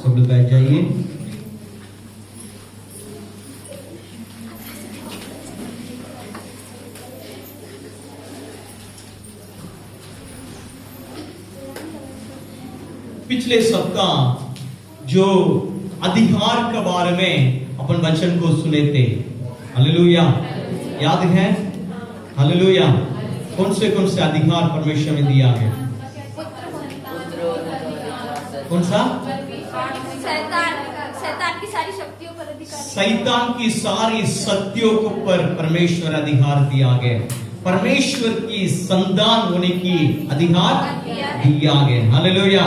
सब लोग बैठ जाइए। पिछले सप्ताह जो अधिकार के बारे में अपन वचन को सुने थे, हालेलुया, याद है? हालेलुया। कौन से अधिकार परमेश्वर ने दिया है? कौन सा? शैतान की सारी शक्तियों पर अधिकार, शैतान की सारी शक्तियों को पर परमेश्वर अधिकार दिया गया। परमेश्वर की संतान होने की अधिकार दिया गया। Hallelujah,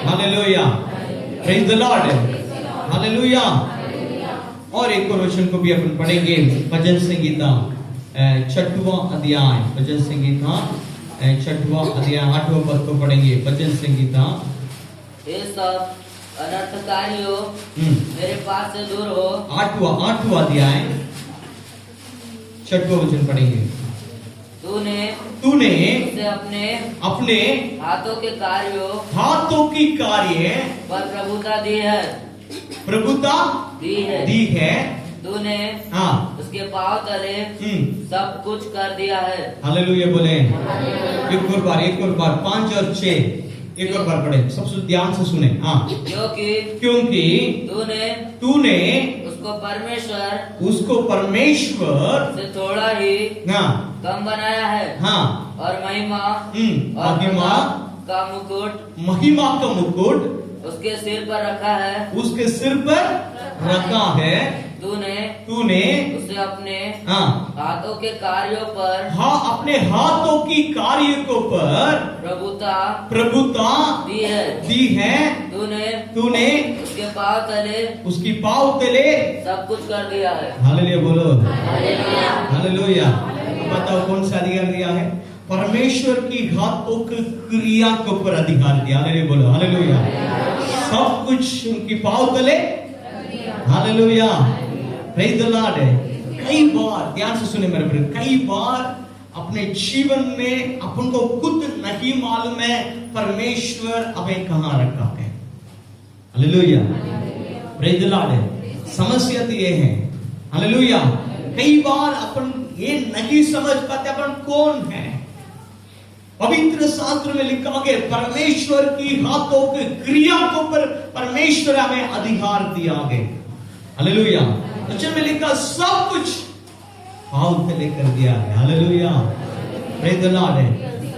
hallelujah, praise the Lord, hallelujah. और एक और वचन को भी अपन पढ़ेंगे, भजन संगीता 6वां अध्याय, भजन संगीता 6वां अध्याय 8वां पद को पढ़ेंगे। भजन संगीता, ये सब अनर्थकारियों मेरे पास से दूर हो। 8वां अध्याय 6वां वचन पढ़ेंगे। तूने उसे अपने हाथों की कार्य पर प्रभुता दी है। प्रभुता दी है। तूने उसके पांव तले सब कुछ कर दिया है। हालेलुया बोले। एक और बार 5 और 6 एक और बार पढ़े, सब ध्यान से सुने। क्योंकि तूने उसको परमेश्वर से थोड़ा ही कम बनाया है। और महिमा का मुकुट उसके सिर पर रखा है। तूने उसे अपने हाथों के कार्यों पर अपने हाथों की कार्य को पर प्रभुता दी है। तूने उसकी पाँव तले सब कुछ कर दिया है। हालेलुया बोलो, हालेलुया। बताओ कौन सा अधिकार दिया है? परमेश्वर की हाथों की क्रिया के ऊपर अधिकार दिया। हालेलुया बोलो, हालेलुया। सब कुछ उनकी पाँव तले, हालेलुया, प्रेज द लॉर्ड। कई बार ध्यान से सुने मेरे प्रिय, कई बार अपने जीवन में अपन को खुद नहीं मालूम है परमेश्वर हमें कहां रखा है। Hallelujah, praise the Lord. समस्या तो ये है, हालेलुया, कई बार अपन ये नहीं समझ पाते अपन कौन है। पवित्र शास्त्र में लिखा गया परमेश्वर की हाथों की क्रिया को पर परमेश्वर हमें अधिकार दिया गया। हालेलुया। वचन में लिखा सब कुछ पाँव तले कर दिया है। Hallelujah, praise the Lord.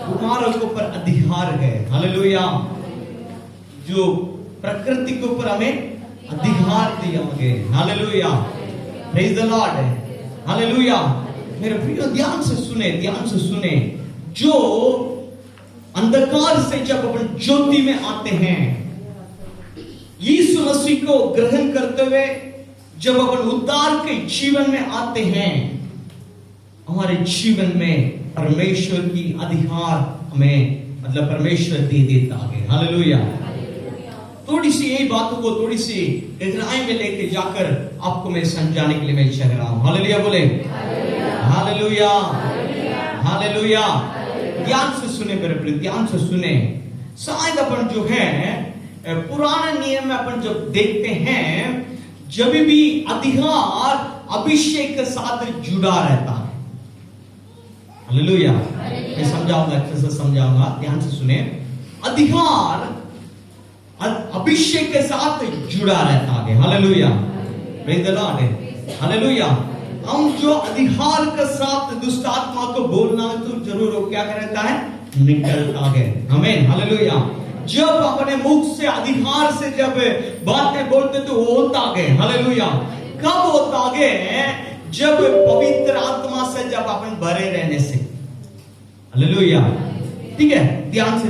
तुम्हारे ऊपर अधिकार है। हालेलुया। जो प्रकृति के ऊपर हमें अधिकार दिया गया। Hallelujah, praise the Lord, hallelujah. मेरे प्रिय ध्यान से सुने। जो अंधकार से जब अपन ज्योति में आते हैं, यीशु मसीह को ग्रहण करते हुए जब अपन उद्धार के जीवन में आते हैं, हमारे जीवन में परमेश्वर की अधिकार हमें परमेश्वर दे देता है। हालेलुया। थोड़ी सी यही बातों को थोड़ी सी गहराई में लेके जाकर आपको मैं समझाने के लिए मैं चाह रहा हूं। हालेलुया बोले, हालेलुया, हालेलुया। ध्यान से सुने मेरे प्रिय, ध्यान से सुने। शायद अपन जो है पुराने नियम में अपन जब देखते हैं, जब भी अधिकार अभिषेक के साथ जुड़ा रहता है। हालेलुया। मैं समझाऊंगा, अच्छे से समझाऊंगा, ध्यान से सुने। अधिकार अभिषेक के साथ जुड़ा रहता है। Hallelujah, praise the Lord, hallelujah. हम जो अधिकार के साथ दुष्ट आत्मा को बोलना तो जरूर हो क्या करता है, निकलता है। आमीन, हालेलुया। जब अपने मुख से अधिकार से जब बातें बोलते तो होता है। हालेलुया। कब होता है? जब पवित्र आत्मा से जब अपन भरे रहने से। हालेलुया, ठीक है। ध्यान से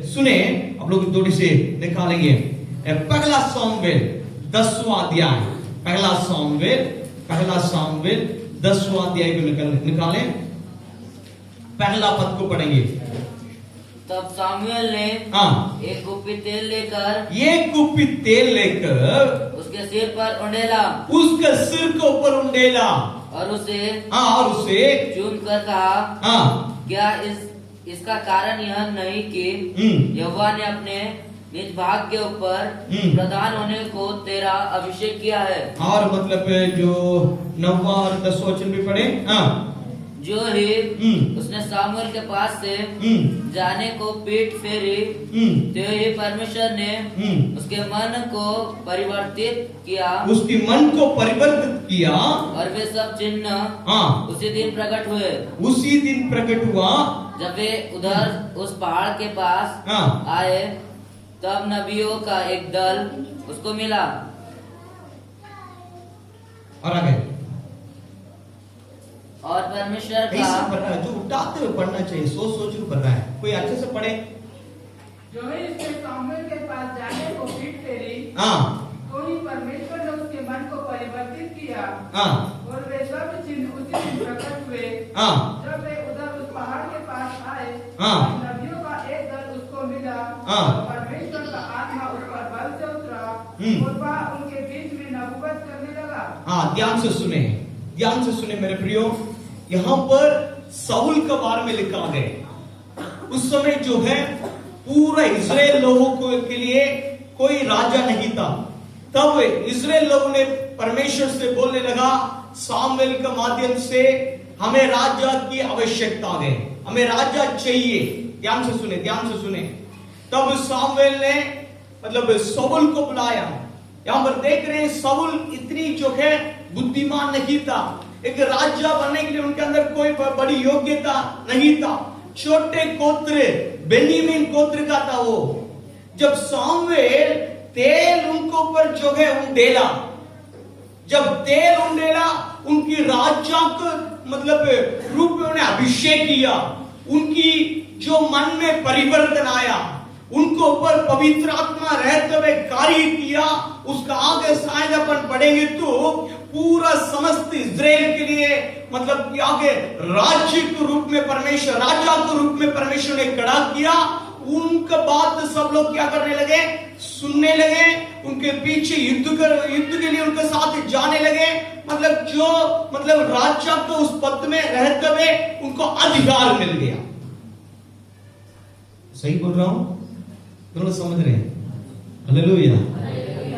सुने, आप लोग थोड़ी से निकालेंगे। पहला सामुएल 10वां अध्याय, पहला सामुएल 10वां अध्याय को निकालें, पहला पद को पढ़ेंगे। तब सामुएल ने एक कुप्पी तेल लेकर उसके सिर पर उंडेला, उसके सिर के ऊपर उंडेला और उसे चूम कर कहा, क्या इसका कारण यह नहीं कि यहोवा ने अपने निज भाग के ऊपर प्रधान होने को तेरा अभिषेक किया है। और मतलब जो 9वां और 10वां वचन भी पढ़े। जो ही उसने सामुएल के पास से जाने को पीठ फेरी, तो ही परमेश्वर ने उसके मन को परिवर्तित किया, उसके मन को परिवर्तित किया, और वे सब चिन्ह उसी दिन प्रकट हुए। उसी दिन प्रकट हुआ जब वे उधर उस पहाड़ के पास आए, तब नबियों का एक दल उसको मिला। और आगे और परमेश्वर का ऐसे पढ़ रहा है, जो उठाते हुए पढ़ना चाहिए, सोच सोच के पढ़ रहा है। कोई अच्छे से पढ़े। जो ही उसने सामुएल के पास जाने को पीठ फेरी, तो ही परमेश्वर ने उसके मन को परिवर्तित किया, और वे सब चिन्ह उसी दिन प्रकट हुए। जब वे उधर उस पहाड़ के पास आए, नबियों का एक दल उसको मिला, और परमेश्वर का आत्मा उस पर बल से उतरा, और वह उनके बीच में नबूवत करने लगा। ध्यान से सुने, ध्यान से सुने मेरे प्रियो। यहाँ पर साउल के बारे में लिखा गया। उस समय जो है पूरा इजराइल लोगों के लिए कोई राजा नहीं था। तब इजराइल लोगों ने परमेश्वर से बोलने लगा, सामुएल के माध्यम से हमें राजा की आवश्यकता है, हमें राजा चाहिए। ध्यान से सुने, ध्यान से सुने। तब सामुएल ने मतलब साउल को बुलाया। यहाँ पर देख रहे हैं साउल इतनी जो है बुद्धिमान नहीं था। एक राजा बनने के लिए उनके अंदर कोई बड़ी योग्यता नहीं था। छोटे गोत्र बेन्यामीन गोत्र का था वो। जब सामुएल तेल उनके ऊपर जो है उंडेला, जब तेल उंडेला, उनकी राजा को मतलब रूप में उन्हें अभिषेक किया। उनकी जो मन में परिवर्तन आया, उनको ऊपर पवित्र आत्मा रहते हुए कार्य किया। उसका आगे शायद अपन पढ़ेंगे तो पूरा समस्त इजराइल के लिए मतलब कि आगे राज्य के रूप में परमेश्वर, राजा के रूप में परमेश्वर ने खड़ा किया। उनके बाद सब लोग क्या करने लगे, सुनने लगे, उनके पीछे युद्ध के लिए उनके साथ जाने लगे। मतलब जो मतलब राजा को उस पद में रहते हुए उनको अधिकार मिल गया। सही बोल रहा हूं? दोनों समझ रहे हैं? Hallelujah,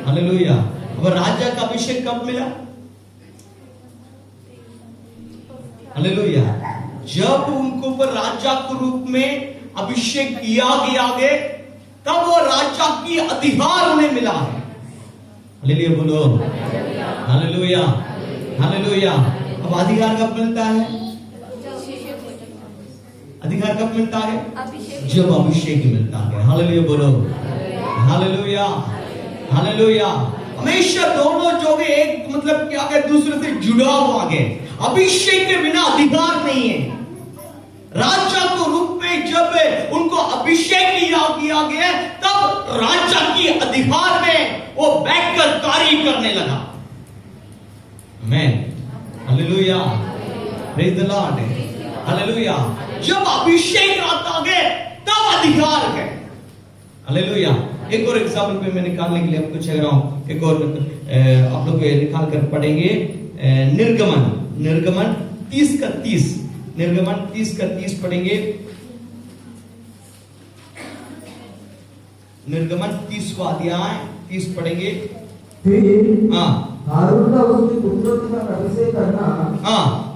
hallelujah. अब राजा का अभिषेक कब मिला? हालेलुया। जब उनको ऊपर राजा के रूप में अभिषेक किया गया है, तब वो राजा की अधिकार उन्हें मिला है। हालेलुया बोलो, हालेलुया, हालेलुया। अब अधिकार कब मिलता है? अधिकार कब मिलता है? जब अभिषेक मिलता है। हालेलुया बोलो, हालेलुया, हालेलुया। हमेशा दोनों जो है एक मतलब क्या है दूसरे से जुड़ा हुआ है। अभिषेक के बिना अधिकार नहीं है। राजा के रूप में जब उनको अभिषेक किया गया, तब राजा की अधिकार में वो बैठकर कार्य करने लगा। आमीन, hallelujah, praise the Lord, hallelujah. जब अभिषेक आता है तब अधिकार है। हालेलुया। एक और एग्जाम्पल पे मैं निकालने के लिए आपको कह रहा हूं। एक और आप लोग निकाल कर पढ़ेंगे निर्गमन 30 का 30, निर्गमन 30 का 30 पढ़ेंगे। निर्गमन 30वां अध्याय 30 पढ़ेंगे। फिर हारून का उसके पुत्रों के साथ अभिषेक करना,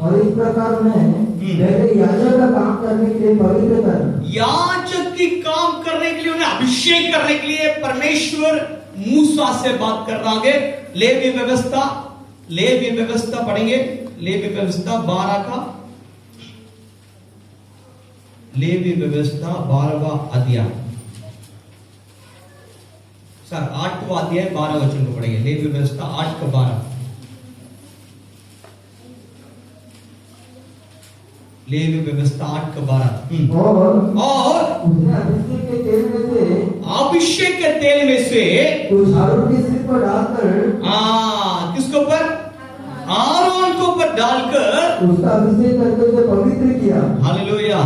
और इस प्रकार में पहले याजक का काम करने के लिए पवित्र करना। याजक की काम करने के लिए, उन्हें अभिषेक करने के लिए परमेश्वर मूसा से बात कर रहा है। लेवी व्यवस्था पढ़ेंगे। लेवी व्यवस्था 12 का, लेवी व्यवस्था 12वां अध्याय, सर 8वां अध्याय 12 वचन को पढ़ेंगे। लेवी व्यवस्था 8 का 12। लेवी व्यवस्था 8 का 12। और उसने अभिषेक के तेल में से कुछ हारून के सिर पर डालकर, किसके ऊपर? आरोन के ऊपर डालकर उसका अभिषेक करके उसे पवित्र किया। Hallelujah,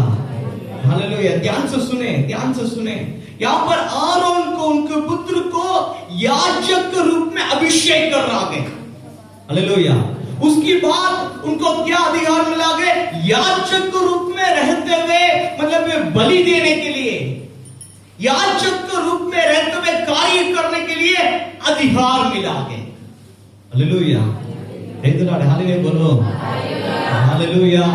hallelujah. ध्यान से सुने, ध्यान से सुने। यहाँ पर आरोन को, उनके पुत्र को याजक के रूप में अभिषेक कर रहा है। हालेलुया। उसकी बाद उनको क्या अधिकार मिला गया? याजक के रूप में रहते हुए मतलब बलि देने के लिए, याजक के रूप में रहते हुए कार्य करने के लिए अधिकार मिला है। हालेलुया, हालेलुया बोलो, हालेलुया,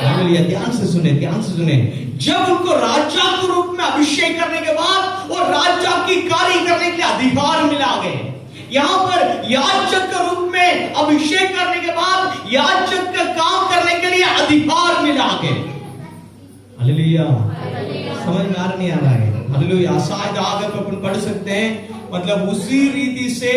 हालेलुया। ध्यान से सुने, ध्यान से सुने। जब उनको राजा के रूप में अभिषेक करने के बाद वो राजा की कार्य करने के लिए अधिकार मिला गए। यहाँ पर याजक के रूप में अभिषेक करने के बाद याजक का काम करने के लिए अधिकार मिला गए। हालेलुया, समझ में आ रहा नहीं आ रहा है? हालेलुया। शायद आगे अपन पढ़ सकते हैं, मतलब उसी रीति से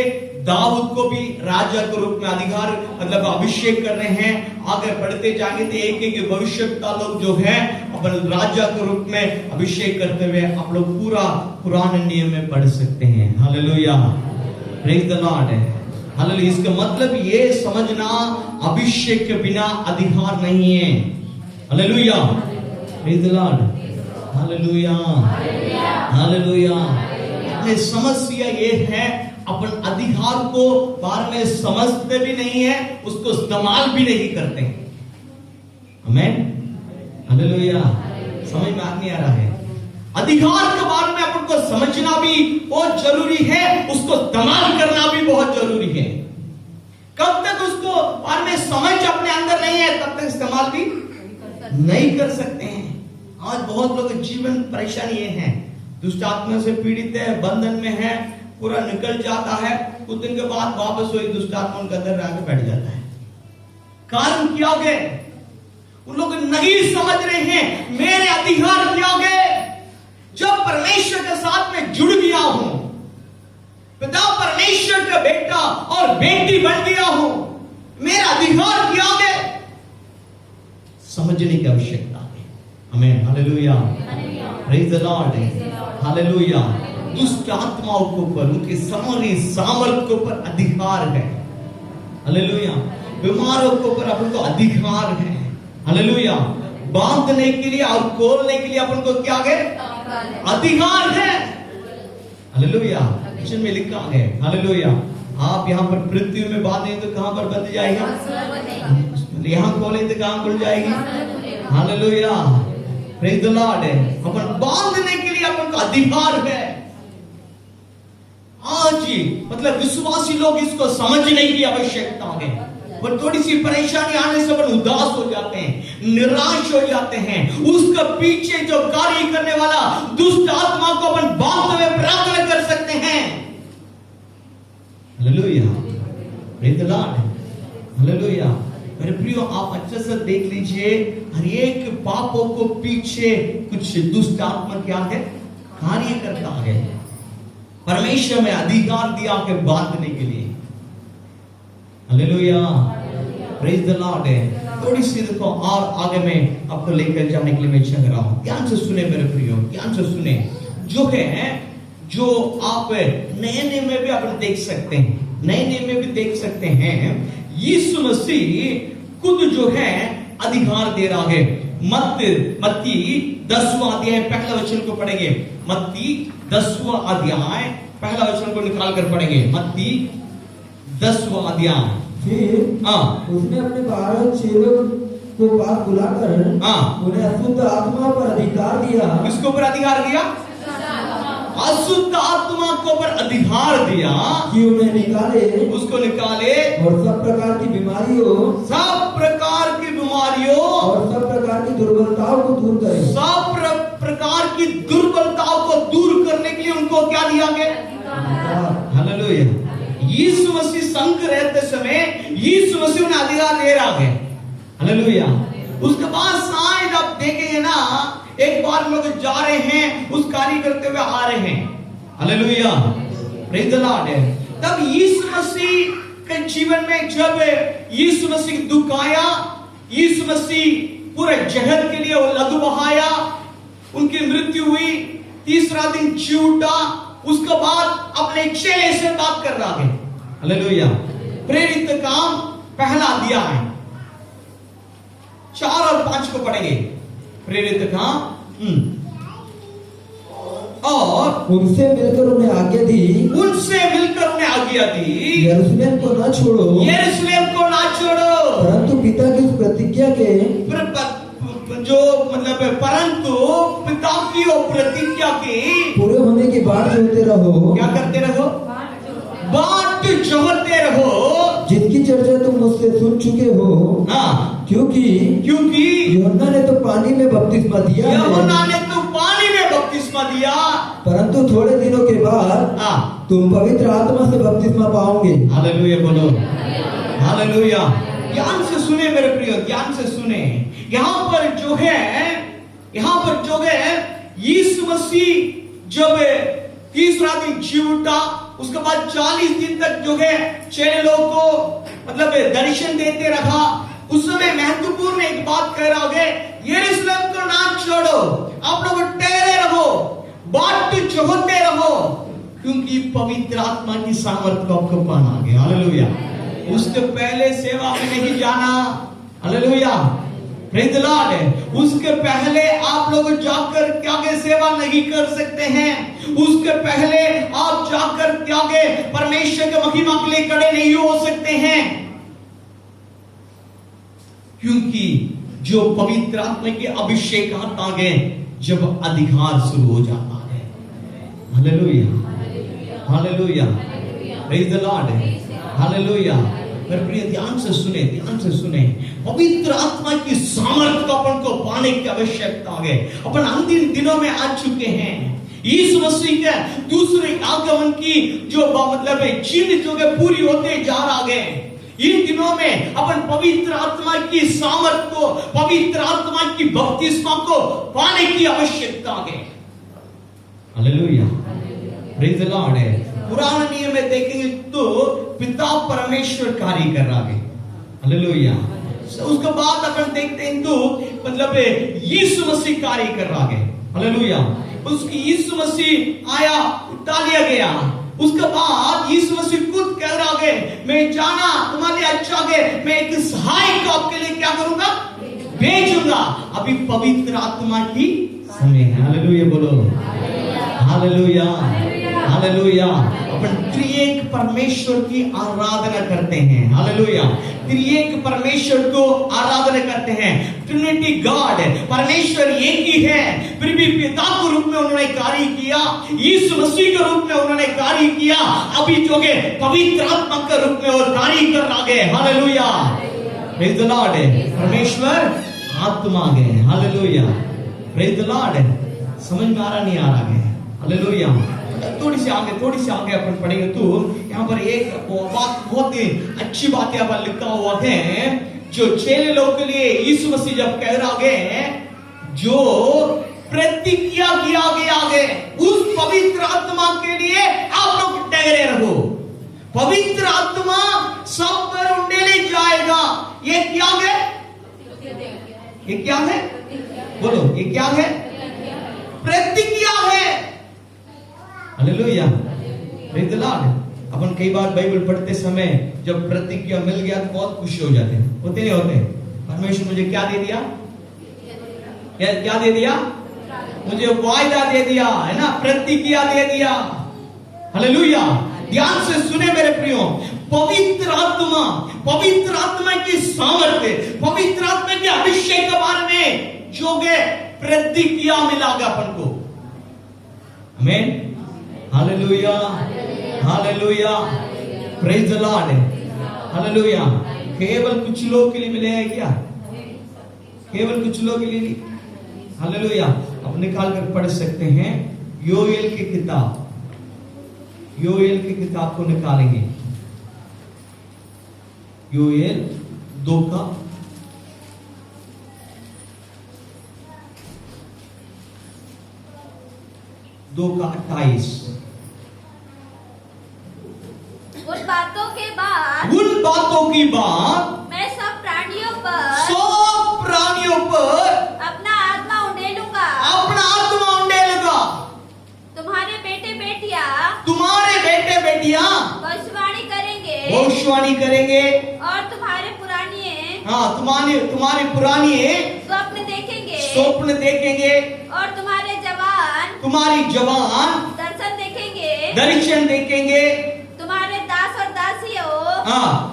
दाऊद को भी राजा के रूप में अधिकार मतलब अभिषेक कर रहे हैं। आगे बढ़ते जाएंगे तो एक एक भविष्यवक्ता लोग जो है अपन राजा के रूप में अभिषेक करते हुए आप लोग पूरा पुराने नियम में पढ़ सकते हैं। Hallelujah, praise the Lord. Hallelujah. इसका मतलब ये समझना अभिषेक के बिना अधिकार नहीं है। Hallelujah, praise the Lord. Hallelujah, hallelujah. समस्या ये है अपन अधिकार को बार में समझते भी नहीं है, उसको इस्तेमाल भी नहीं करते। आमीन, हालेलुया। समझ में नहीं आ रहा है? अधिकार के बारे में अपन को समझना भी बहुत जरूरी है, उसको इस्तेमाल करना भी बहुत जरूरी है। कब तक उसको बारे में समझ अपने अंदर नहीं है तब तक इस्तेमाल भी नहीं कर सकते हैं। आज बहुत लोग जीवन परेशानी ये है, दुष्ट आत्मा से पीड़ित है, बंधन में है, पूरा निकल जाता है, कुछ दिन के बाद वापस वही दुष्ट आत्मा उनके अंदर आके बैठ जाता है। कारण क्या हो गए? उन लोग नहीं समझ रहे हैं मेरे अधिकार क्या हो गए। जब परमेश्वर के साथ में जुड़ गया हूं, पिता परमेश्वर का बेटा और बेटी बन गया हूं, मेरा अधिकार क्या हो गए, समझने की आवश्यकता है। आमीन, hallelujah, praise the Lord, hallelujah. दुष्ट आत्माओं के ऊपर, उनके सामर्थ्य के ऊपर अधिकार है। हालेलुया। बीमारों के ऊपर अपन को अधिकार है। हालेलुया। बांधने के लिए और खोलने के लिए अपन को क्या है? अधिकार है। हालेलुया। वचन में लिखा है, हालेलुया, आप यहाँ पर पृथ्वी में बांधे तो कहां पर बंध जाएगा? यहाँ खोले तो कहां खुल जाएगी? Hallelujah, praise the Lord. अपन बांधने के लिए अपन को अधिकार है। आज मतलब विश्वासी लोग इसको समझने की आवश्यकता है। पर थोड़ी सी परेशानी आने से अपन उदास हो जाते हैं, निराश हो जाते हैं। उसके पीछे जो कार्य करने वाला दुष्ट आत्मा को अपन बांधते हुए प्रार्थना कर सकते हैं। Hallelujah, praise the Lord, hallelujah. मेरे प्रियो, आप अच्छे से देख लीजिए, हर एक पापों को पीछे कुछ दुष्ट आत्मा क्या है? कार्य करता है। परमेश्वर में अधिकार दिया के बांधने के लिए। Hallelujah, praise the Lord. थोड़ी सी देखो और आगे में आपको लेकर जाने के लिए मैं चाह रहा हूं। ध्यान से सुने मेरे प्रियो, ध्यान से सुने। जो है, जो आप नए नियम में भी आप देख सकते हैं, नए नियम में भी देख सकते हैं, यीशु मसीह खुद जो है अधिकार दे रहा है। मत्ती 10वां अध्याय पहला वचन को पढ़ेंगे। मत्ती 10वां अध्याय पहला वचन को निकाल कर पढ़ेंगे। मत्ती 10वां अध्याय। फिर उसने अपने 12 चेलों को पास बुलाकर उन्हें अशुद्ध आत्मा पर अधिकार दिया। किसके ऊपर अधिकार दिया? अशुद्ध आत्मा को ऊपर अधिकार दिया कि उन्हें निकाले, उसको निकाले, और सब प्रकार की बीमारियों और सब प्रकार की दुर्बलताओं को दूर करे। सब प्रकार की दुर्बलताओं को दूर करने के लिए उनको क्या दिया गया? हालेलुया। यीशु मसीह संग रहते समय यीशु मसीह उन्हें अधिकार दे रहा है। हालेलुया। उसके बाद शायद आप देखेंगे ना, एक बार लोग जा रहे हैं, उस कार्य करते हुए आ रहे हैं। Hallelujah, praise the Lord. तब यीशु मसीह के जीवन में जब यीशु मसीह दुख आया, यीशु मसीह पूरे जगत के लिए वो लहू बहाया, उनकी मृत्यु हुई, तीसरा दिन जी उठा, उसके बाद अपने चेले से बात कर रहा है। हालेलुया। प्रेरित काम पहला दिया है। 4 और 5 को पढ़ेंगे। प्रेरित काम और उनसे मिलकर उन्हें आज्ञा दी, यरूशलेम को न छोड़ो, यरूशलेम को ना छोड़ो, परंतु पिता की उस प्रतिज्ञा के जो मतलब परंतु पिता की और प्रतिज्ञा की पूरे होने की बाट जोहते रहो। क्या करते रहो? बाट जोहते रहो, जिनकी चर्चा तुम मुझसे सुन चुके हो। हाँ, क्योंकि यूहन्ना ने तो पानी में बपतिस्मा दिया है, यूहन्ना ने तो पानी में बपतिस्मा दिया, परंतु थोड़े दिनों के बाद तुम पवित्र आत्मा से बपतिस्मा पाओगे। हालेलुया बोलो, हालेलुया। ध्यान से सुने मेरे प्रिय, ध्यान से सुने। यहाँ पर जो है यीशु मसीह जब तीसरा दिन जी उठा, उसके बाद 40 दिन तक जो है चेले लोगों को मतलब दर्शन देते रहा। उस समय महत्वपूर्ण एक बात कह रहा है, यरूशलेम को ना छोड़ो, आप लोग ठहरे रहो, बाट जोहते रहो, क्योंकि पवित्र आत्मा की सामर्थ को आपको पाना है। हालेलुया। उसके पहले सेवा में नहीं जाना। Hallelujah, praise the Lord. उसके पहले आप लोग जाकर त्यागे सेवा नहीं कर सकते हैं। उसके पहले आप जाकर त्यागे परमेश्वर के महिमा के लिए खड़े नहीं हो सकते हैं, क्योंकि जो पवित्र आत्मा के अभिषेक आता है जब अधिकार शुरू हो जाता है। Hallelujah, hallelujah, praise the Lord, hallelujah. मेरे प्रिय ध्यान से सुने, ध्यान से सुने। पवित्र आत्मा की सामर्थ को अपन को पाने की आवश्यकता है। अपन अंतिम दिनों में आ चुके हैं। यीशु मसीह के दूसरे आगमन की जो मतलब चिन्ह जो है पूरी होते जा रहा है। इन दिनों में अपन पवित्र आत्मा की सामर्थ को, पवित्र आत्मा की बपतिस्मा को पाने की आवश्यकता है। Hallelujah, praise the Lord. पुराने नियम में देखेंगे तो पिता परमेश्वर कार्य कर रहा है। हालेलुया। उसके बाद अपन देखते हैं तो मतलब यीशु मसीह कार्य कर रहा है। हालेलुया। उसकी यीशु मसीह आया, उठा लिया गया। उसके बाद यीशु मसीह खुद कह रहा है, मैं जाना तुम्हारे अच्छा है, मैं एक सहायक को आपके लिए क्या करूंगा, भेजूंगा। अभी पवित्र आत्मा की समय है। हालेलुया बोलो, हालेलुया, हालेलुया। अपन त्रिएक परमेश्वर की आराधना करते हैं। हालेलुया, त्रिएक परमेश्वर को आराधना करते हैं। ट्रिनिटी गॉड, परमेश्वर एक ही है, फिर भी पिता के रूप में उन्होंने कार्य किया, यीशु मसीह के रूप में उन्होंने कार्य किया, अभी जो है पवित्र आत्मा के रूप में वो कार्य कर रहा है। Hallelujah, praise the Lord. परमेश्वर आत्मा है। Hallelujah, praise the Lord. समझ में आ रहा नहीं आ रहा है? हालेलुया। थोड़ी सी आगे अपन पढ़ेंगे तो यहाँ पर एक बात, बहुत ही अच्छी बात यहाँ पर लिखा हुआ है, जो चेले लोगों के लिए यीशु मसीह जब कह रहा है, जो प्रतिज्ञा किया गया है उस पवित्र आत्मा के लिए आप लोग ठहरे रहो। पवित्र आत्मा सब पर उंडेले जाएगा। ये क्या है? ये क्या है? बोलो, ये क्या है? प्रतिज्ञा है। Hallelujah, praise the Lord. अपन कई बार बाइबल पढ़ते समय जब प्रतिज्ञा मिल गया तो बहुत खुशी हो जाते हैं, होते नहीं होते? परमेश्वर मुझे क्या दे दिया? क्या दे दिया? मुझे वायदा दे दिया, है ना, प्रतिज्ञा दे दिया। हालेलुया। ध्यान से सुने मेरे प्रियो, पवित्र आत्मा की सामर्थ्य, पवित्र आत्मा के अभिषेक के बारे में जो है प्रतिज्ञा मिलागा अपन को। आमीन, hallelujah, hallelujah, praise the Lord, hallelujah. केवल कुछ लोग के लिए मिले हैं क्या? केवल कुछ लोग के लिए नहीं। हालेलुया। अब निकाल कर पढ़ सकते हैं योएल की किताब, योएल की किताब को निकालेंगे। योएल 2 का 2:28। उन बातों के बाद मैं सब प्राणियों पर अपना आत्मा उंडेलूंगा। तुम्हारे बेटे बेटियां भविष्यवाणी करेंगे और तुम्हारे पुरानी स्वप्न देखेंगे और तुम्हारी जवान दर्शन देखेंगे। तुम्हारे दास और दासियों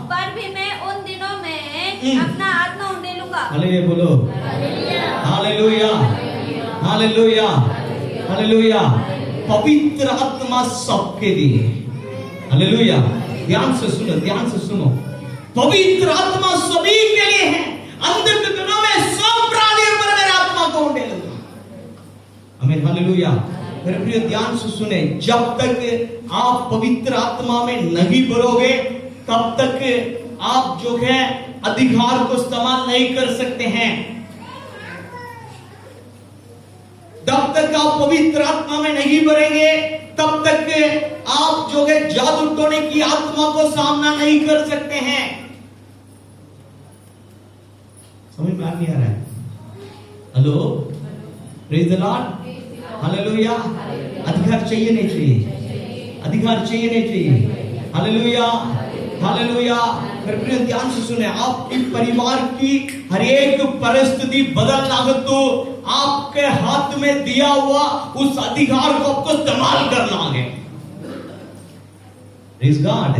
पर भी मैं उन दिनों में अपना आत्मा उंडेलूंगा। हालेलुया बोलो, हालेलुया, हालेलुया, हालेलुया, हालेलुया। पवित्र आत्मा सबके लिए, हालेलुया। ध्यान से सुनो, ध्यान से सुनो। पवित्र आत्मा सभी के लिए है। अंत के दिनों में सब प्राणियों पर मेरा आत्मा को उड़ेगा। आमीन, हालेलुया। मेरे प्रिय ध्यान से सुने, जब तक आप पवित्र आत्मा में नहीं भरोगे तब तक आप जो है अधिकार को इस्तेमाल नहीं कर सकते हैं। जब तक आप पवित्र आत्मा में नहीं भरेंगे तब तक आप जो है जादू टोने की आत्मा को सामना नहीं कर सकते हैं। समझ में नहीं आ रहा है? Hello, praise the Lord, hallelujah. अधिकार चाहिए नहीं चाहिए? अधिकार चाहिए नहीं चाहिए? Hallelujah, hallelujah. मेरे प्रिय ध्यान से सुने, आपकी परिवार की हर एक परिस्थिति बदलना हो तो आपके हाथ में दिया हुआ उस अधिकार को आपको इस्तेमाल करना है। Praise God,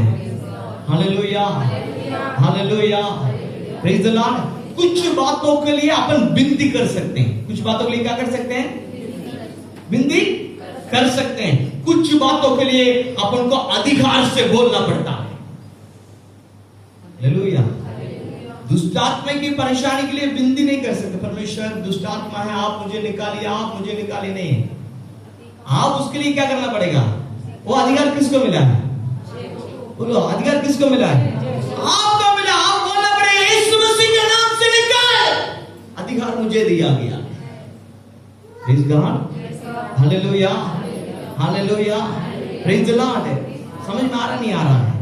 hallelujah, hallelujah, praise the Lord. कुछ बातों के लिए अपन विनती कर सकते हैं। कुछ बातों के लिए क्या कर सकते हैं? विनती कर सकते हैं। कुछ बातों के लिए अपन को अधिकार से बोलना पड़ता है। हालेलुया। दुष्ट आत्मा की परेशानी के लिए विनती नहीं कर सकते। परमेश्वर दुष्ट आत्मा है, आप मुझे निकालिए, आप मुझे निकालिए, नहीं। आप उसके लिए क्या करना पड़ेगा? वो अधिकार किसको मिला है? बोलो, अधिकार किसको मिला है? आपको मिला। आप बोलना पड़ेगा, यीशु मसीह के नाम से निकाल। अधिकार मुझे दिया गया। Praise God, hallelujah, hallelujah, praise the Lord. समझ में आ रहा नहीं आ रहा है?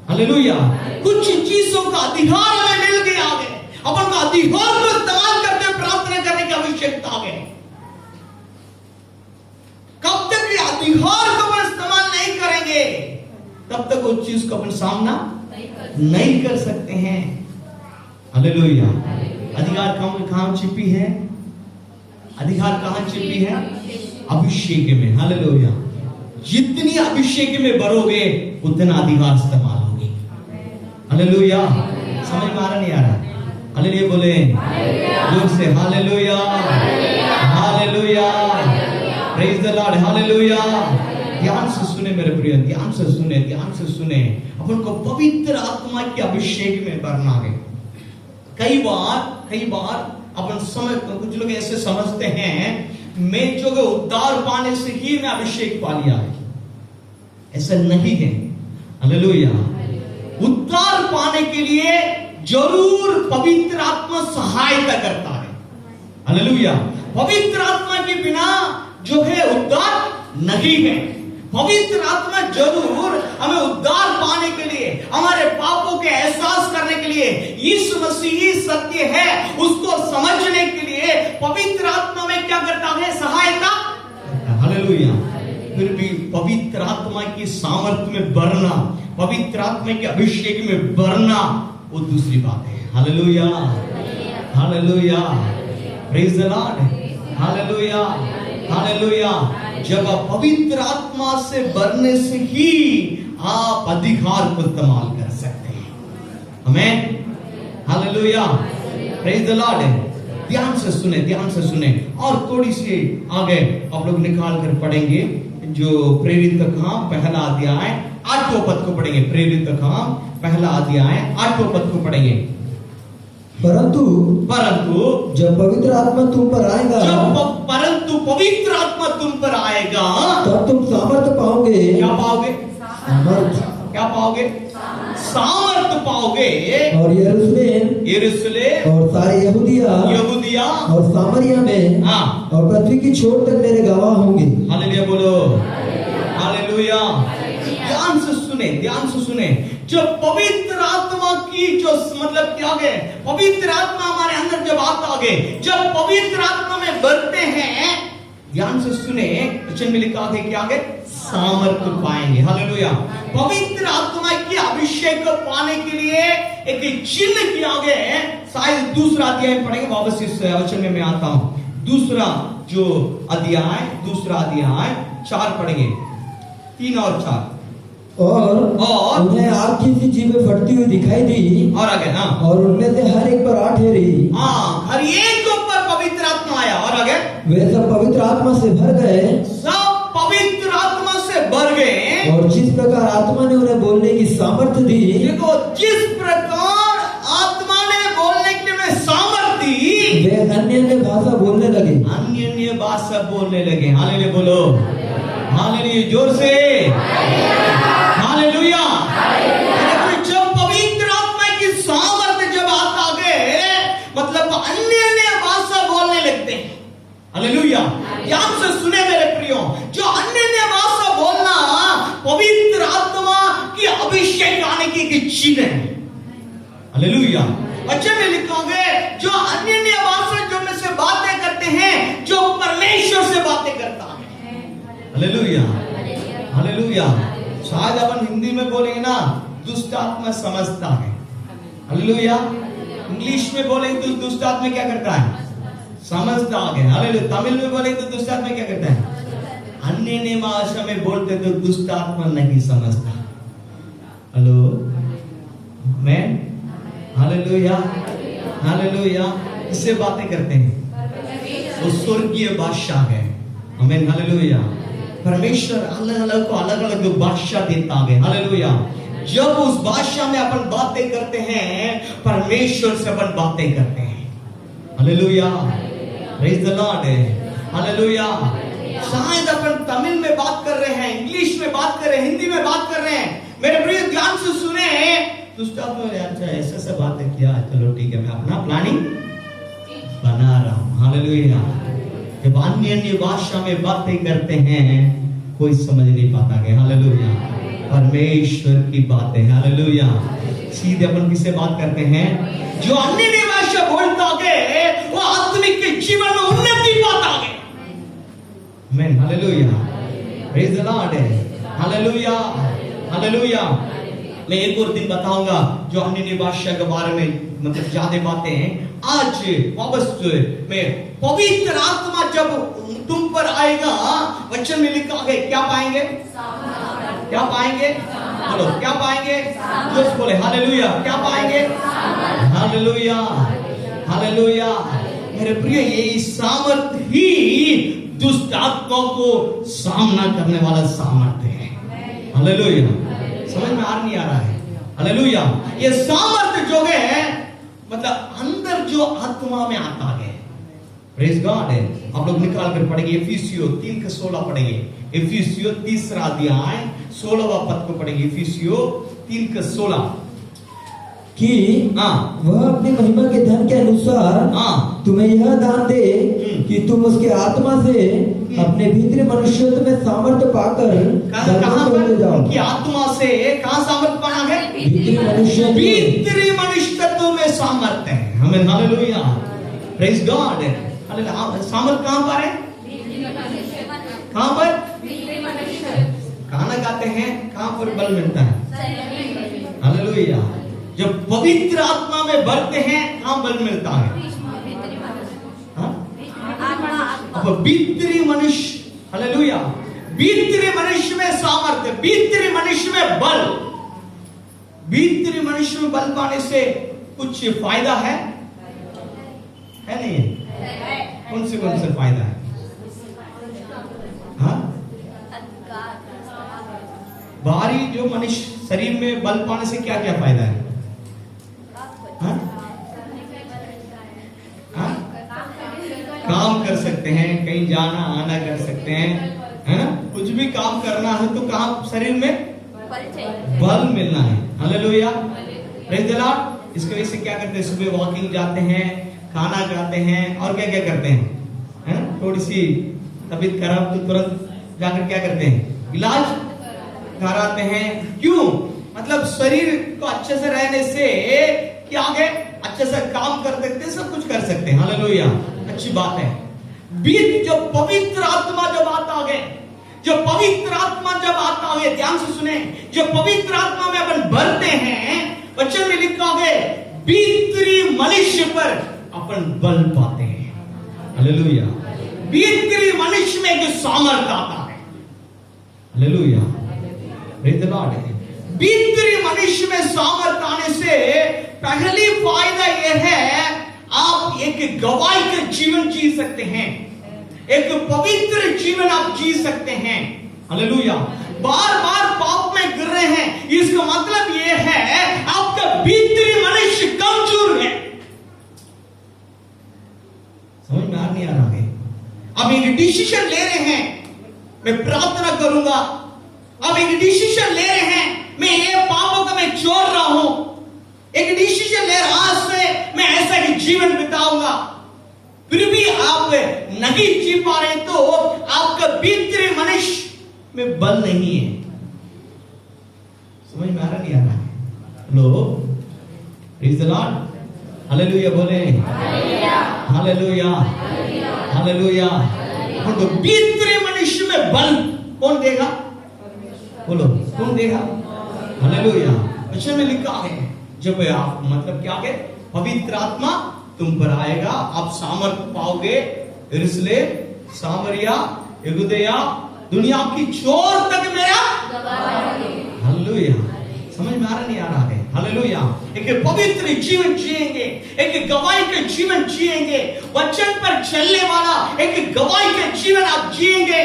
हालेलुया। कुछ चीजों का अधिकार हमें मिल गया है। अपन का अधिकार को इस्तेमाल करते हुए प्रार्थना करने की आवश्यकता है। कब तक ये अधिकार को अपन इस्तेमाल नहीं करेंगे तब तक उस चीज को अपन सामना नहीं कर सकते हैं। हालेलुया। अधिकार कहां छिपी है? अधिकार कहां छिपी है? अभिषेक में। हालेलुया। जितनी अभिषेक में भरोगे उतना अधिकार इस्तेमाल होगी। हालेलुया। समझ में आ रहा नहीं आ रहा? हालेलुया बोले जोर से, hallelujah, hallelujah, praise the Lord, hallelujah. ध्यान से सुने मेरे प्रिय, ध्यान से सुने, ध्यान से सुने। अपन को पवित्र आत्मा के अभिषेक में भरना है। कई बार अपन समझ, कुछ लोग ऐसे समझते हैं मैं जो उद्धार पाने से ही मैं अभिषेक पा लिया है। ऐसा नहीं है। हालेलुया। उद्धार पाने के लिए जरूर पवित्र आत्मा सहायता करता है। हालेलुया। पवित्र आत्मा के बिना जो है उद्धार नहीं है। पवित्र आत्मा जरूर हमें उद्धार पाने के लिए, हमारे पापों के एहसास करने के लिए, यीशु मसीह सत्य है उसको समझने के लिए पवित्र आत्मा में क्या करता है? सहायता। हालेलुया। फिर भी पवित्र आत्मा की सामर्थ्य में भरना, पवित्र आत्मा के अभिषेक में भरना वो दूसरी बात है। Hallelujah, hallelujah, praise the Lord, hallelujah, hallelujah. जब आप पवित्र आत्मा से भरने से ही आप अधिकार को इस्तेमाल कर सकते हैं। आमीन, हालेलुया, प्रेज द लॉर्ड। ध्यान से सुने, ध्यान से सुने। और थोड़ी सी आगे आप लोग निकाल कर पढ़ेंगे जो प्रेरित का काम पहला अध्याय 8वें पद को पढ़ेंगे। प्रेरित का काम पहला अध्याय 8वें पद को पढ़ेंगे। परंतु जब पवित्र आत्मा तुम पर आएगा, परंतु पवित्र आत्मा तुम पर आएगा तब तुम सामर्थ्य पाओगे। क्या पाओगे? सामर्थ्य। क्या पाओगे? सामर्थ्य पाओगे। और यरूशलेम और सारे यहूदिया और सामरिया में और पृथ्वी की छोर तक मेरे गवाह होंगे। हालेलुया बोलो, हालेलुया। ध्यान से सुने, ध्यान से सुने। जब पवित्र आत्मा की जो मतलब क्या है, पवित्र आत्मा हमारे अंदर जब आता है, जब पवित्र आत्मा में बढ़ते हैं, ध्यान से सुने, वचन में लिखा है क्या है? सामर्थ्य पाएंगे। हालेलुया। पवित्र आत्मा की अभिषेक को पाने के लिए एक चिन्ह किया गया है। शायद दूसरा अध्याय पढ़ेंगे, वापस इस वचन में मैं आता हूं। दूसरा अध्याय 4 पढ़ेंगे, 3 और 4। और उन्हें आग की सी चीजें फटती हुई दिखाई दी। और आगे, हाँ, और उनमें से हर एक पर 8 ठहरी। हाँ, हर एक के ऊपर पवित्र आत्मा आया। आगे वे सब पवित्र आत्मा से भर गए सब पवित्र आत्मा से भर गए और जिस प्रकार आत्मा ने उन्हें बोलने की सामर्थ्य दी देखो जिस प्रकार आत्मा ने बोलने के लिए उन्हें सामर्थ्य दी वे अन्य भाषा बोलने लगे। अन्य भाषा बोलने लगे। हालेलुया बोलो, हालेलुया जोर से, हालेलुया। जब पवित्र आत्मा की सामर्थ्य जब आता है मतलब अन्य भाषा बोलने लगते हैं। हालेलुया, ध्यान से सुने मेरे प्रियो, जो अन्य भाषा बोलना पवित्र आत्मा की अभिषेक आने की एक चिन्ह है। हालेलुया, वचन में लिखोगे जो अन्य भाषा जो में से बातें करते हैं जो परमेश्वर से बातें करता है। Hallelujah, hallelujah. शायद अपन हिंदी में बोलेंगे ना दुष्ट आत्मा समझता है। हालेलुया, इंग्लिश में बोलेंगे तो दुष्ट आत्मा क्या करता है? समझता है। हालेलुया, तमिल में बोलेंगे तो दुष्ट आत्मा क्या करता है? अन्य भाषा में बोलते तो दुष्ट आत्मा नहीं समझता। हेलो मैं, हालेलुया, हालेलुया। इससे बातें करते हैं, वो स्वर्गीय बादशाह है। आमीन, हालेलुया। परमेश्वर अलग अलग को अलग अलग जो बादशाह देता है। हालेलुया, जब उस बादशाह में अपन बातें करते हैं परमेश्वर से अपन बातें करते हैं। Hallelujah, praise the Lord, hallelujah. शायद अपन तमिल में बात कर रहे हैं, इंग्लिश में बात कर रहे हैं, हिंदी में बात कर रहे हैं। मेरे प्रिय ध्यान से सुने, अच्छा ऐसे बातें किया, चलो ठीक है, मैं अपना प्लानिंग बना रहा हूं। हालेलुया, जब अन्य भाषा में बातें करते हैं कोई समझ नहीं पाता है। हालेलुया, परमेश्वर की बातें। हालेलुया, सीधे अपन किससे बात करते हैं? जो अन्य भाषा बोलता है वो आत्मिक जीवन में उन्नति पाता है। आमीन, hallelujah, praise the Lord, hallelujah, hallelujah. मैं एक और दिन बताऊंगा जो अन्य भाषा के बारे में मतलब ज्यादा बातें हैं। आज वापस में पवित्र आत्मा जब तुम पर आएगा वचन में लिखा है क्या पाएंगे? क्या पाएंगे? बोलो क्या पाएंगे? जोश बोले हालेलुया। क्या पाएंगे? Hallelujah, hallelujah. मेरे प्रिय यही सामर्थ्य ही दुष्ट आत्मा को सामना करने वाला सामर्थ्य है। हालेलुया, समझ में नहीं आ रहा है? हालेलुया, ये सामर्थ्य जो है मतलब अंदर जो आत्मा में आता है। प्रेज गॉड है। आप लोग निकाल कर पढ़ेंगे इफिसियों 3:16 पढ़ेंगे। इफिसियों 3 अध्याय 16वां पद को पढ़ेंगे। इफिसियों 3:16 कि वह अपनी महिमा के धन के अनुसार तुम्हें यह दान दे कि तुम उसके आत्मा से अपने भीतरी मनुष्यत्व में सामर्थ्य पाकर कहां पर जाओ? उनकी आत्मा से कहां सामर्थ्य पाना है? भीतरी मनुष्यत्व में सामर्थ्य है। हमें हालेलुया, प्रेज गॉड। हालेलुया, सामर्थ्य कहां पर है? कहां पर? गाना गाते हैं कहां पर बल मिलता है? हालेलुया, जब पवित्र आत्मा में बढ़ते हैं कहां बल मिलता है? भीतरी मनुष्य, हालेलुया, भीतरी मनुष्य में सामर्थ्य, भीतरी मनुष्य में बल। भीतरी मनुष्य में बल पाने से कुछ फायदा है नहीं? कौन से फायदा है? हाँ, बाहरी जो मनुष्य शरीर में बल पाने से क्या क्या फायदा है? हाँ? हाँ? काम कर सकते हैं, कहीं जाना आना कर सकते हैं, है ना? कुछ भी काम करना है तो कहाँ शरीर में बल मिलना है। Hallelujah, praise the Lord. इसकी वजह से क्या करते हैं? सुबह वॉकिंग जाते हैं, खाना खाते हैं और क्या क्या करते हैं, है ना? थोड़ी सी तबीयत खराब तो तुरंत जाकर क्या करते हैं? इलाज कराते हैं। क्यों? मतलब शरीर को अच्छे से रहने से क्या आगे अच्छे से काम कर सकते हैं, सब कुछ कर सकते हैं। हालेलुया, अच्छी बात है। बीत जो पवित्र आत्मा जब आता है, जो पवित्र आत्मा जब आता है, ध्यान से सुने, जो पवित्र आत्मा में अपन भरते हैं, वचन में लिखा है भीतरी मनुष्य पर अपन बल पाते हैं। हालेलुया, भीतरी मनुष्य में जो सामर्थ्य आता है। Hallelujah, praise the Lord. भीतरी मनुष्य में सामर्थ्य आने से पहली फायदा यह है आप एक गवाही का जीवन जी सकते हैं। एक पवित्र जीवन आप जी सकते हैं। हालेलुया। बार बार पाप में गिर रहे हैं, इसका मतलब यह है आपका भीतरी मनुष्य कमजोर है। समझ में नहीं आ रहा है? अब एक डिसीजन ले रहे हैं, मैं प्रार्थना करूंगा। अब एक डिसीजन ले रहे हैं, मैं ये पापों को मैं छोड़ रहा हूं। एक डिसीजन ले रहा, आज से मैं ऐसा ही जीवन बिताऊंगा। फिर भी आप नहीं जी पा रहे तो आपका भीतरी मनुष्य में बल नहीं है। समझ में आ रहा नहीं आ रहा? Hello, praise the Lord, hallelujah बोले, हालेलुया, हालेलुया। तो भीतरी मनुष्य में बल कौन देगा? बोलो, कौन देगा? हालेलुया। वचन में लिखा है, जब आप मतलब क्या है, पवित्र आत्मा तुम पर आएगा, आप सामर्थ्य पाओगे। यरूशलेम, सामरिया, यहूदिया, दुनिया की छोर तक मेरा हालेलुया। समझ में आ रहा नहीं आ रहा है? हालेलुया। एक पवित्र जीवन जिएंगे, एक गवाही का जीवन जिएंगे, वचन पर चलने वाला एक गवाही का जीवन आप जिएंगे।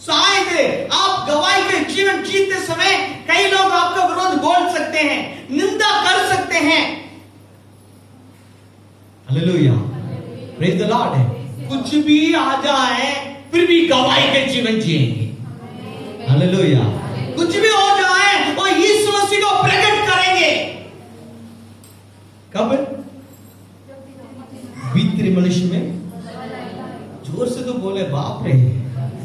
शायद आप गवाही का जीवन जीते समय कई लोग आपका विरोध बोल सकते हैं, निंदा कर सकते हैं। हालेलुया, प्रेज द लॉर्ड है। कुछ भी आ जाए फिर भी गवाही के जीवन जिएंगे। हालेलुया। कुछ भी हो जाए वो यीशु मसीह को प्रकट करेंगे। कब? भीतरी मनुष्य में। जोर से तो बोले, बाप रे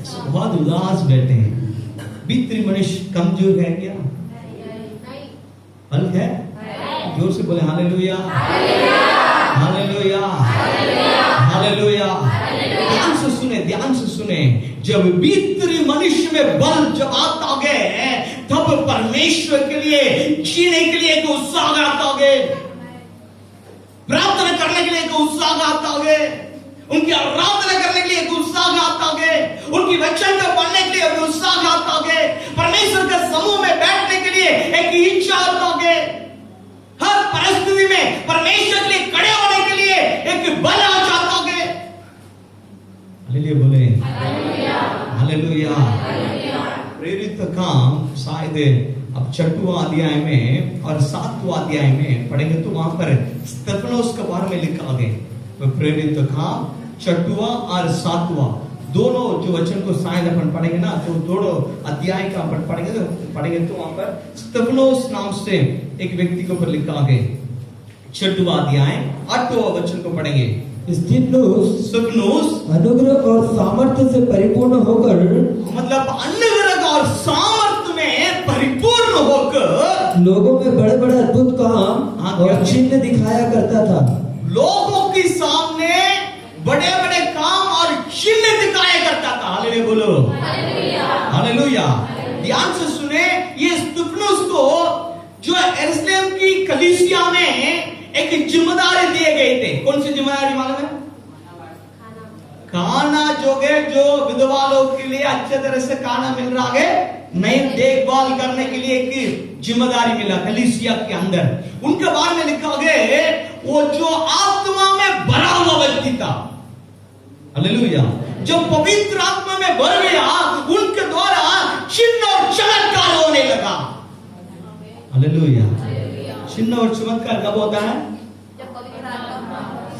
बहुत उदास बैठे हैं। भीतरी मनुष्य कमजोर है क्या? बल है? जोर से बोले हालेलुया, हालेलुया, हालेलुया। ध्यान से सुने, ध्यान से सुने। जब भीतरी मनुष्य में बल जब आता है, तब परमेश्वर के लिए जीने के लिए एक उत्साह आता है, प्रार्थना करने के लिए एक उत्साह आता है, उनकी आराधना करने के लिए एक उत्साह आता है, उनकी वचन को पढ़ने के लिए एक उत्साह आता है, परमेश्वर के समूह में बैठने के लिए एक इच्छा आता है। हर परिस्थिति में परमेश्वर के लिए खड़े होने के लिए एक बल आ जाता है। हालेलुया बोले, हालेलुया। प्रेरित काम शायद अब 6वां अध्याय में और 7वां अध्याय में पढ़ेंगे तो वहां पर स्तेफनोस के बारे में लिखा गया। प्रेरित काम 6वां और 7वां दोनों जो वचन को शायद अपन पढ़ेंगे ना, तो दोनों अध्याय का अपन पढ़ेंगे तो वहां पर स्तेफनोस नाम से एक व्यक्ति के ऊपर लिखा गया। 6वां अध्याय 8वां वचन को पढ़ेंगे। स्तेफनोस अनुग्रह और सामर्थ्य से परिपूर्ण होकर, मतलब अनुग्रह और सामर्थ्य में परिपूर्ण होकर लोगों में बड़े बड़े अद्भुत काम और चिन्ह दिखाया करता था। लोगों के सामने बड़े बड़े काम और चिन्ह दिखाया करता था। हालेलुया बोलो, हालेलुया। ध्यान से सुने, ये स्तेफनोस को जो यरूशलेम की कलीसिया में एक जिम्मेदारी दिए गए थे। कौन सी जिम्मेदारी मालूम है? खाना जो विधवा लोग के लिए अच्छे तरह से खाना मिल रहा है, नहीं देखभाल करने के लिए एक जिम्मेदारी मिला कलीसिया के अंदर। उनके बारे में लिखा गया, वो जो आत्मा में भरा हुआ व्यक्ति था। हालेलुया। जो पवित्र आत्मा में भर गया, उनके द्वारा चिन्ह और चमत्कार होने लगा। हालेलुया। चिन्ह और चमत्कार कब होता है?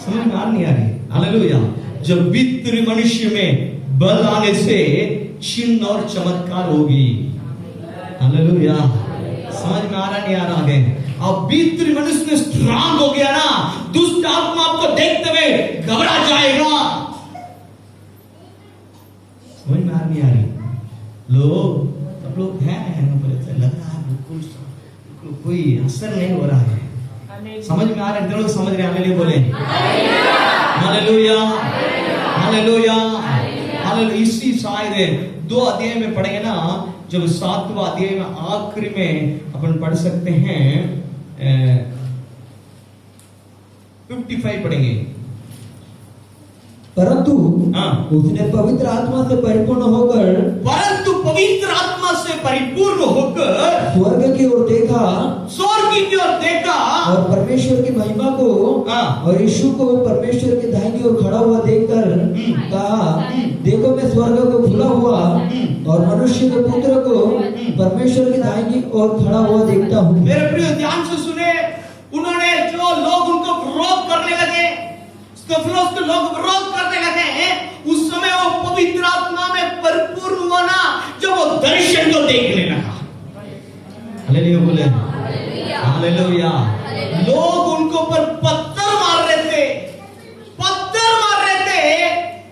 समझ में आ नहीं आ रही? हालेलुया। जब भीतरी मनुष्य में बल आने से चिन्ह और चमत्कार होगी। हालेलुया। समझ में आ रहा नहीं आ रहा है? अब भीतरी मनुष्य में स्ट्रांग हो गया ना, दुष्ट आत्मा आपको देखते हुए घबरा जाएगा। समझ में आ नहीं आ रही? लोग सब लोग हैं, लग रहा है बिल्कुल कोई असर नहीं हो रहा है। समझ में आ रहा है? लोग समझ रहे हैं? हालेलुया बोले, हालेलुया, हालेलुया, हालेलुया। इसी शायद 2 अध्याय में पढ़ेंगे ना, जब 7वां अध्याय में आखिरी में अपन पढ़ सकते हैं 55 पढ़ेंगे। परंतु उसने पवित्र आत्मा से परिपूर्ण होकर स्वर्ग की ओर देखा और परमेश्वर की महिमा को और यीशु को परमेश्वर के दाहिनी ओर खड़ा हुआ देखकर कहा, देखो मैं स्वर्ग को खुला हुआ और मनुष्य के पुत्र को परमेश्वर के दाहिनी ओर खड़ा हुआ देखता हूँ। मेरे प्रिय ध्यान से सुने, उन्होंने जो लोग उनको विरोध करने लगे, स्तिफनुस के लोग विरोध करने लगे हैं, उस समय वो पवित्र आत्मा में परिपूर्ण हुआ ना, जब वो दर्शन को देखने लगा। हालेलुया बोले, हालेलुया। लोग उनको पर पत्थर मार रहे थे,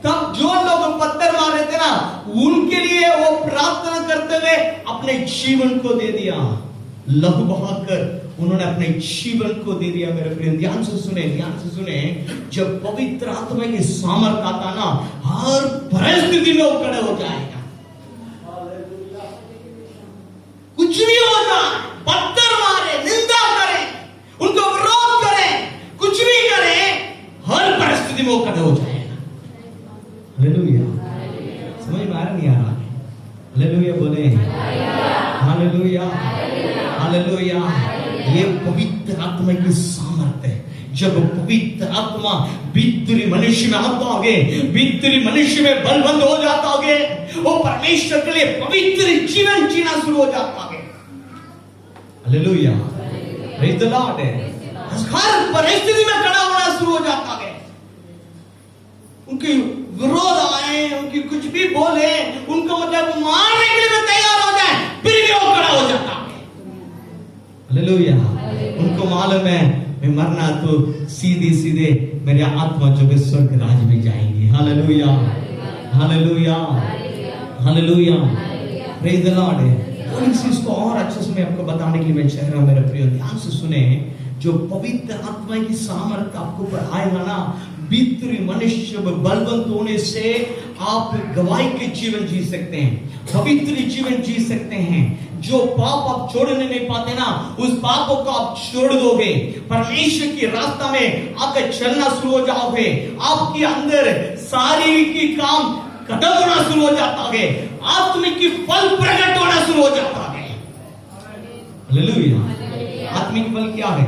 तब जो लोग पत्थर मार रहे थे ना, उनके लिए वो प्रार्थना करते हुए अपने जीवन को दे दिया, लहू बहाकर उन्होंने अपने जीवन को दे दिया। मेरे प्रिय ध्यान से सुने, जब पवित्र आत्मा की सामर्थ आता ना, हर परिस्थिति में वो खड़े हो जाएगा। कुछ भी हो जाए, पत्थर मारे, निंदा करें, उनको विरोध करें, कुछ भी करें, हर परिस्थिति में वो खड़े हो जाएगा। हालेलुया। समझ में आ रहा नहीं आ रहा? हालेलुया बोले, हालेलुया, हालेलुया। ये पवित्र आत्मा की सामर्थ्य है। जब पवित्र आत्मा भीतरी मनुष्य में आता होगे, भीतरी मनुष्य में बलवंत हो जाता होगे, वो परमेश्वर के लिए पवित्र जीवन जीना शुरू हो जाता होगे। Hallelujah, praise the Lord. हर परिस्थिति में खड़ा होना शुरू हो जाता है। उनकी विरोध आए, उनकी कुछ भी बोले, उनको मतलब मारने के लिए तैयार हो जाए, फिर भी वो खड़ा हो जाता है। हालेलुया। उनको मालूम है मैं मरना तो सीधे मेरे आत्मा जो है स्वर्ग राज में जाएंगी। Hallelujah, hallelujah, hallelujah, praise the Lord. इस चीज को और अच्छे से मैं आपको बताने के लिए मैं चाह रहा हूं। मेरे प्रिय ध्यान से सुने, जो पवित्र आत्मा की सामर्थ्य आपको पर आएगा ना, भीतरी मनुष्य बलवंत होने से आप गवाही के जीवन जी सकते हैं, पवित्र जीवन जी सकते हैं। जो पाप आप छोड़ने नहीं पाते ना, उस पापों को आप छोड़ दोगे, परमेश्वर की रास्ता में आकर चलना शुरू हो जाओगे। आपके अंदर शारीरिक काम खत्म होना शुरू हो जाता है, आत्मिक की फल प्रकट होना शुरू हो जाता है। हालेलुया। आत्मिक फल क्या है?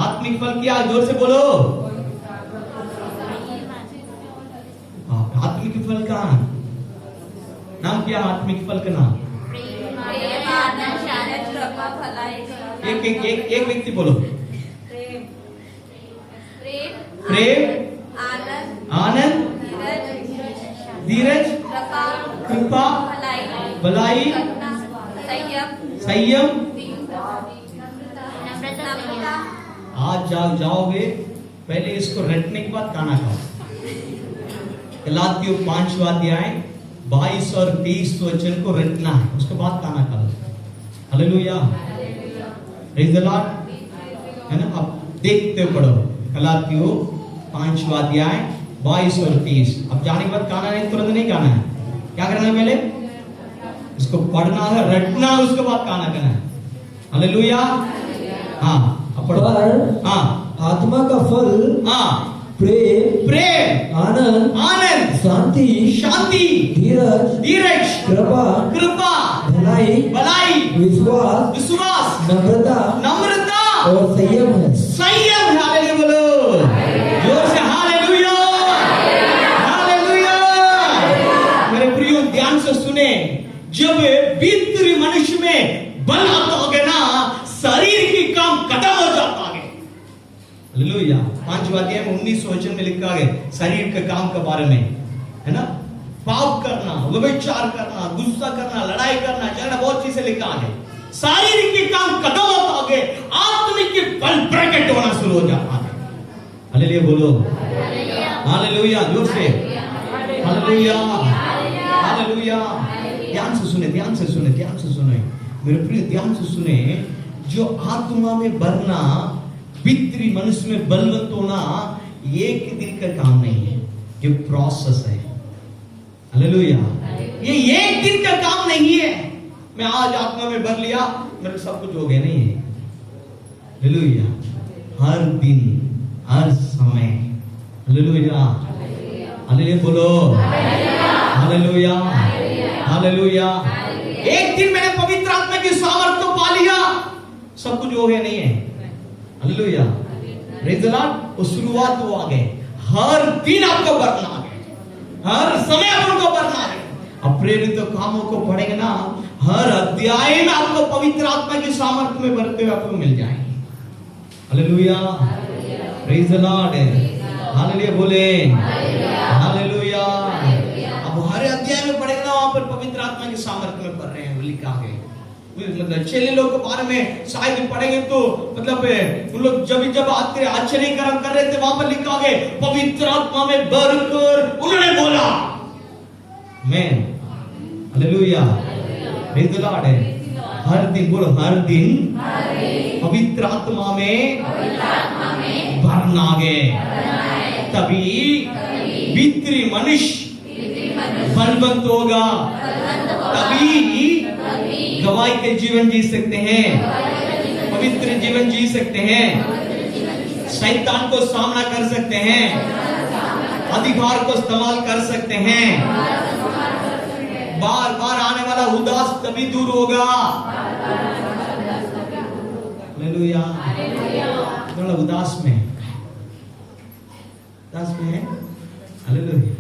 आत्मिक फल क्या है? जोर से बोलो। आत्मिक फल का नाम क्या? आत्मिक फल का नाम एक व्यक्ति बोलो। प्रेम, आनंद, धीरज, कृपा, भलाई, संयम। आज जाओगे, पहले इसको रटने के बाद खाना खाओ। गलातियों 5 अध्याय 22 और 23 वचन को रटना है, उसके बाद खाना खाओ। हालेलुया, प्रेज़ द लॉर्ड, है ना? अब देखते पढ़ो गलातियों 5 अध्याय 22 और 23। अब जाने के बाद खाना नहीं, तुरंत नहीं खाना है। क्या करना है? पहले इसको पढ़ना है, रटना है, उसके बाद खाना करना है। हालेलुया। हाँ, आत्मा का फल प्रेम, आनंद, शांति, धीरज, कृपा, भलाई, विश्वास, नम्रता और संयम है। हालेलुया बोलो, जोर से हालेलुया, हालेलुया। मेरे प्रियो ध्यान से सुने, जब भीतरी मनुष्य में बल आता होगा ना, शरीर की काम खत्म हो जाता है। हालेलुया। 5 अध्याय में 19 वचन में लिखा है शरीर के काम के बारे में, है ना? पाप करना, व्यभिचार करना, गुस्सा करना, लड़ाई करना, झगड़ा, बहुत चीजें लिखा है। शारीरिक के काम खत्म होता है, आत्मिक के फल प्रकट होना शुरू हो जाता है। हालेलुया बोलो, हालेलुया, जोर से हालेलुया, हालेलुया। ध्यान से सुने, ध्यान से सुने, ध्यान से सुने मेरे प्रिय, ध्यान से सुने। जो आत्मा में बढ़ना, भीतरी मनुष्य में बलवंत होना, एक दिन का काम नहीं है, ये प्रोसेस है। हालेलुया। ये एक दिन का काम नहीं है, मैं आज आत्मा में भर लिया मेरे सब कुछ हो गया, नहीं है। हालेलुया। हर दिन, हर समय। हालेलुया, हालेलुया बोलो, हालेलुया, हालेलुया। एक दिन मैंने पवित्र आत्मा की सामर्थ को पा लिया, सब कुछ हो गया नहीं है। Hallelujah, praise the Lord. वो शुरुआत वो आ गए, हर दिन आपको बढ़ना है, हर समय आपको बढ़ना है। अब प्रेरित कामों को पढ़ेंगे ना, हर अध्याय में आपको पवित्र आत्मा की सामर्थ्य में बढ़ते हुए आपको मिल जाएंगे। Hallelujah, praise the Lord, hallelujah बोले, हालेलुया। अब हर अध्याय में पढ़ेंगे ना, वहां पर पवित्र आत्मा की सामर्थ्य में पढ़ रहे हैं, लिखा है। मतलब चेले लोग के बारे में शायद पढ़ेंगे तो मतलब उन लोग जब आश्चर्य कर्म कर रहे थे, वहां पर लिखा है पवित्र आत्मा में भरकर उन्होंने बोला, मैं हालेलुया, प्रेज द लॉर्ड। हर दिन बोलो, हर दिन पवित्र आत्मा में भरना है, तभी भीतरी मनुष्य बलवंत होगा, तभी गवाही के जीवन जी सकते हैं, पवित्र जीवन जी सकते हैं, शैतान को सामना कर सकते हैं, अधिकार को इस्तेमाल कर सकते हैं। बार बार आने वाला उदास तभी दूर होगा। हालेलुया, थोड़ा उदास में है, hallelujah,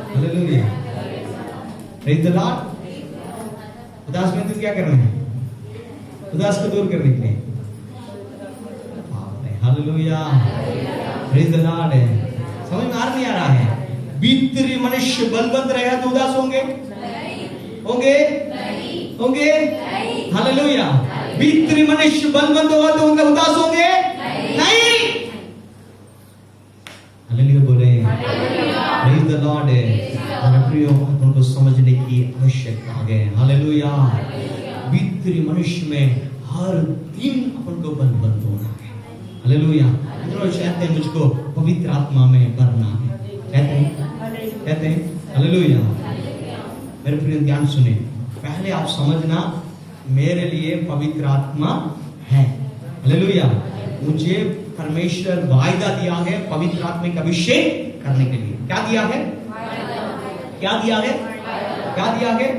hallelujah, praise the Lord. उदास में तो क्या करना है? उदास को दूर करने के लिए, हालेलुया, प्रेज द लॉर्ड। समझ में नहीं आ रहा है? भीतरी मनुष्य बलवंत रहेगा तो उदास होंगे, होंगे, होंगे, हालेलुया। भीतरी मनुष्य बलवंत होगा तो उनका उदास होंगे नहीं। हालेलुया बोले, प्रेज द लॉर्ड। उनको समझने की आवश्यकता है, हालेलुया। भीतरी मनुष्य में हर दिन अपन को बलवंत होना है, हालेलुया। चाहते हैं मुझको पवित्र आत्मा में भरना है, कहते हैं हालेलुया। मेरे प्रिय ध्यान सुने, पहले आप समझना मेरे लिए पवित्र आत्मा है, हालेलुया। मुझे परमेश्वर वायदा दिया है पवित्र आत्मा का अभिषेक करने के लिए। क्या दिया है? क्या दिया है? क्या दिया है?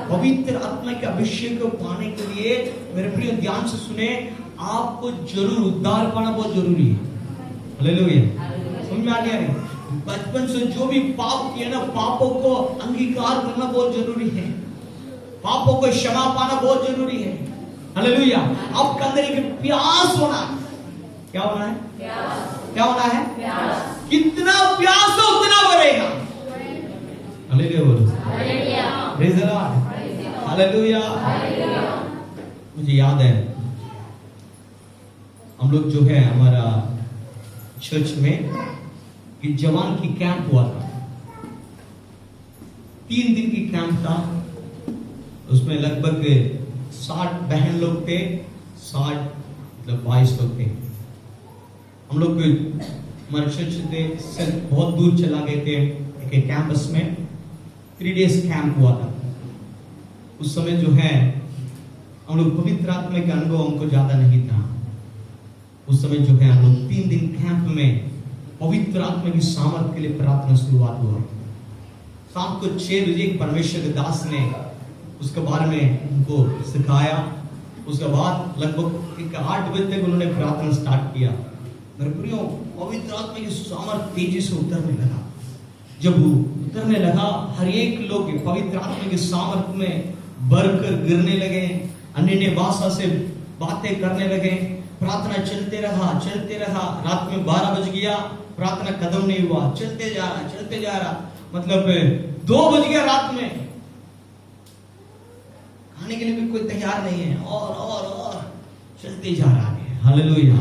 पवित्र आत्मा के अभिषेक को पाने के लिए मेरे प्रिय ध्यान से सुने, आपको जरूर उद्धार पाना बहुत जरूरी है, हालेलुया। समझ में आ गया? बचपन से जो भी पाप किए ना, पापों को अंगीकार करना बहुत जरूरी है, पापों को क्षमा पाना बहुत जरूरी है, हालेलुया। आपके अंदर एक प्यास होना है। क्या होना है? क्या होना है? कितना प्यास हो उतना बढ़ेगा, हालेलुया बोलो, प्रेज द लॉर्ड, हालेलुया। मुझे याद है हम लोग जो है हमारा चर्च में कि जवान की कैंप हुआ था, 3 दिन की कैंप था। उसमें लगभग 60 बहन लोग थे, 60 मतलब 22 लोग थे। हम लोग हमारे चर्च से बहुत दूर चला गए थे एक कैंपस में, 3 डेज कैंप हुआ था। उस समय जो है हम लोग पवित्र आत्मा का अनुभव हमको ज्यादा नहीं था। उस समय जो है हम लोग 3 दिन कैंप में पवित्र आत्मा की सामर्थ्य के लिए प्रार्थना शुरुआत हुआ। शाम को 6 बजे परमेश्वर के दास ने उसके बारे में उनको सिखाया। उसके बाद लगभग 8 बजे तक उन्होंने प्रार्थना स्टार्ट किया। मेरे प्रियो, पवित्र आत्मा की सामर्थ्य तेजी से उतरने लगा। जब वो उतरने लगा, हर एक लोग पवित्र आत्मा की सामर्थ्य में भरकर गिरने लगे, अन्य भाषा से बातें करने लगे। प्रार्थना चलते रहा। रात में 12 बज गया, प्रार्थना खत्म नहीं हुआ, चलते जा रहा। मतलब 2 बज गया रात में, खाने के लिए भी कोई तैयार नहीं है, और चलते जा रहा है, हालेलुया।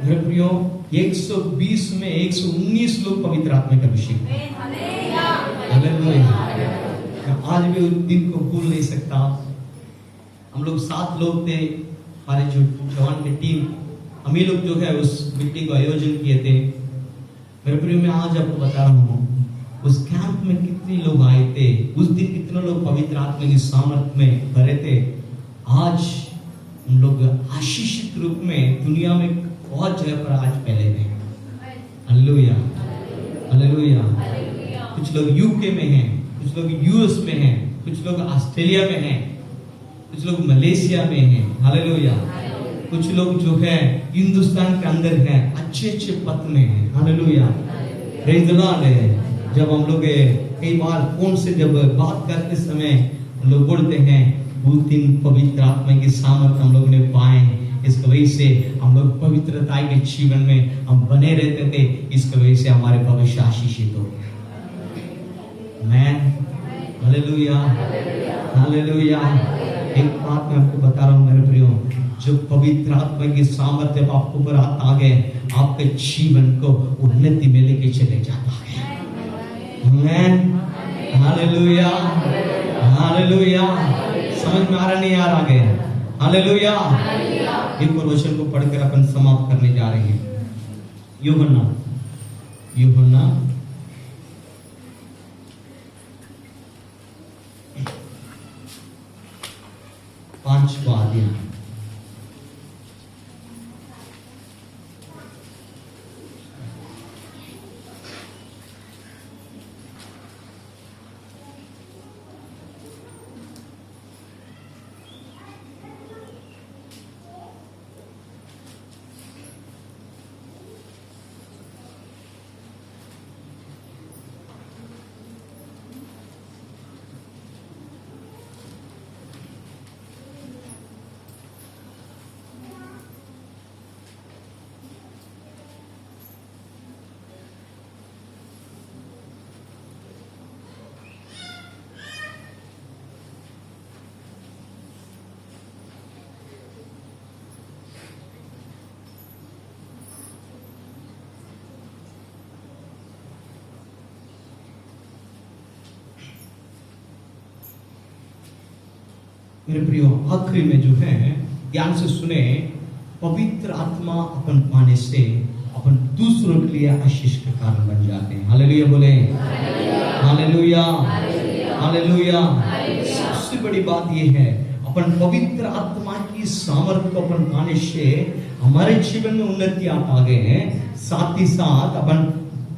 मेरे प्रियो, 120 में 119 लोग पवित्र आत्मा का अभिषेक, हालेलुया। आज भी उस दिन को भूल नहीं सकता। हम लोग 7 लोग थे, हमारे जो जवान की टीम, हम ही लोग जो है उस मीटिंग को आयोजन किए थे। मेरे प्रियो, मैं आज आपको बता रहा हूँ उस कैंप में कितने लोग आए थे, उस दिन कितने लोग पवित्र आत्मा की सामर्थ्य में भरे थे। आज हम लोग आशीषित रूप में दुनिया में बहुत जगह पर आज फैले हुए हैं, हालेलुया, हालेलुया। कुछ लोग यूके में हैं, कुछ लोग यूएस में हैं, कुछ लोग ऑस्ट्रेलिया में हैं, कुछ लोग मलेशिया में हैं, हालेलुया। कुछ लोग जो है हिंदुस्तान के अंदर है, अच्छे अच्छे पद में है। Hallelujah, praise the Lord. जब हम लोग कई बार फोन से जब बात करते समय हम लोग बोलते हैं वो दिन पवित्र आत्मा की सामर्थ हम लोग ने पाए, इसकी वजह से हम लोग पवित्रता के जीवन में हम बने रहते थे, इसकी वजह से हमारे भविष्य आशीषित हो गया। मैं हालेलुया, हालेलुया। एक बात मैं आपको बता रहा हूँ मेरे प्रियो, जब पवित्र आत्मा की सामर्थ जब आपको ऊपर आ गए, आपके जीवन को उन्नति में लेके चले जाता है। आमीन, हालेलुया, हालेलुया। समझ में आ रहा नहीं आ रहा आगे? हालेलुया। एक और वचन को पढ़कर अपन समाप्त करने जा रहे हैं। यूहन्ना 5वां अध्याय। मेरे प्रियो, आखिरी में जो है ध्यान से सुने, पवित्र आत्मा अपन पाने से अपन दूसरों के लिए आशीष का कारण बन जाते हैं। हालेलुया बोले, हालेलुया, हालेलुया। सबसे बड़ी बात यह है, अपन पवित्र आत्मा की सामर्थ्य को अपन पाने से हमारे जीवन में उन्नति आ गए हैं, साथ ही साथ अपन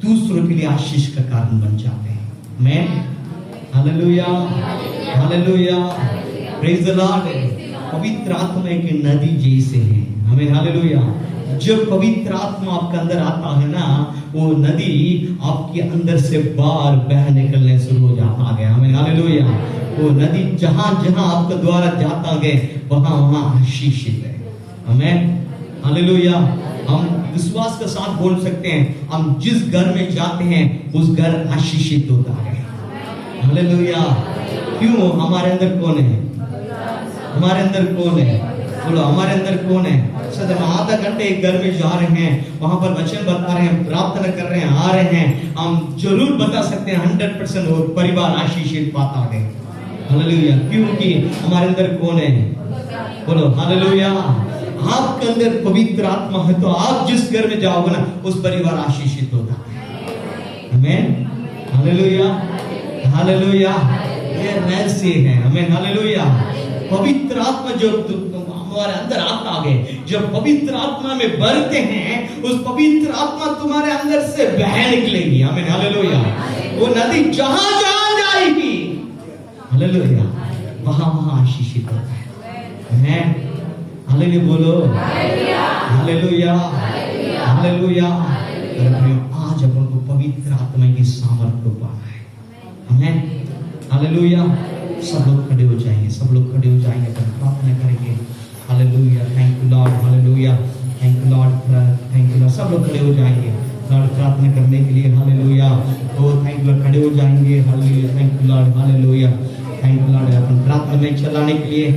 दूसरों के लिए आशीष का कारण बन जाते हैं। मैं hallelujah, hallelujah, praise the Lord. पवित्र आत्मा एक नदी जैसे है, हमें हालेलुया। जब पवित्र आत्मा आपके अंदर आता है ना, वो नदी आपके अंदर से बार बह निकलने शुरू हो जाता है, हमें हालेलुया। वो नदी जहां जहां आपके द्वारा जाता गए वहां वहां आशीषित है, हमें हालेलुया। हम विश्वास के साथ बोल सकते हैं, हम जिस घर में जाते हैं उस घर आशीषित होता है, हालेलुया। क्यों? हमारे अंदर कौन है? हमारे अंदर कौन है? बोलो, हमारे अंदर कौन है? सद हम आधा घंटे एक घर में जा रहे हैं, वहां पर वचन बता रहे हैं, प्रार्थना कर रहे हैं, आ रहे हैं, हम जरूर बता सकते हैं 100% वो परिवार आशीषित पाता है, हालेलुया। क्योंकि हमारे अंदर कौन है? बोलो हालेलुया। आपके अंदर पवित्र आत्मा है तो आप जिस घर में जाओगे ना उस परिवार आशीषित होता है, आमीन, हालेलुया, हालेलुया। ये रहस्य है, आमीन, हालेलुया। पवित्र आत्मा जो हमारे अंदर आता है, जब पवित्र आत्मा में भरते हैं, उस पवित्र आत्मा तुम्हारे अंदर से बह निकलेगी, आमीन, हालेलुया। वो नदी जहां जहां जाएगी, हालेलुया, वहां वहां आशीषित होता है। मैं हालेलुया बोलो, हालेलुया, हालेलुया। आज अपन को पवित्र आत्मा की सामर्थ्य को पाना है, आमीन, हालेलुया। सब लोग खड़े हो जाएंगे, सब लोग खड़े हो जाएंगे, अपन प्रार्थना करेंगे। Hallelujah, thank you Lord, hallelujah, thank you Lord, thank you Lord. सब लोग खड़े हो जाएंगे लॉर्ड प्रार्थना करने के लिए, hallelujah. Oh thank you Lord, खड़े हो जाएंगे, hallelujah, thank you Lord, hallelujah, thank you Lord. अपन प्रार्थना में चलाने के लिए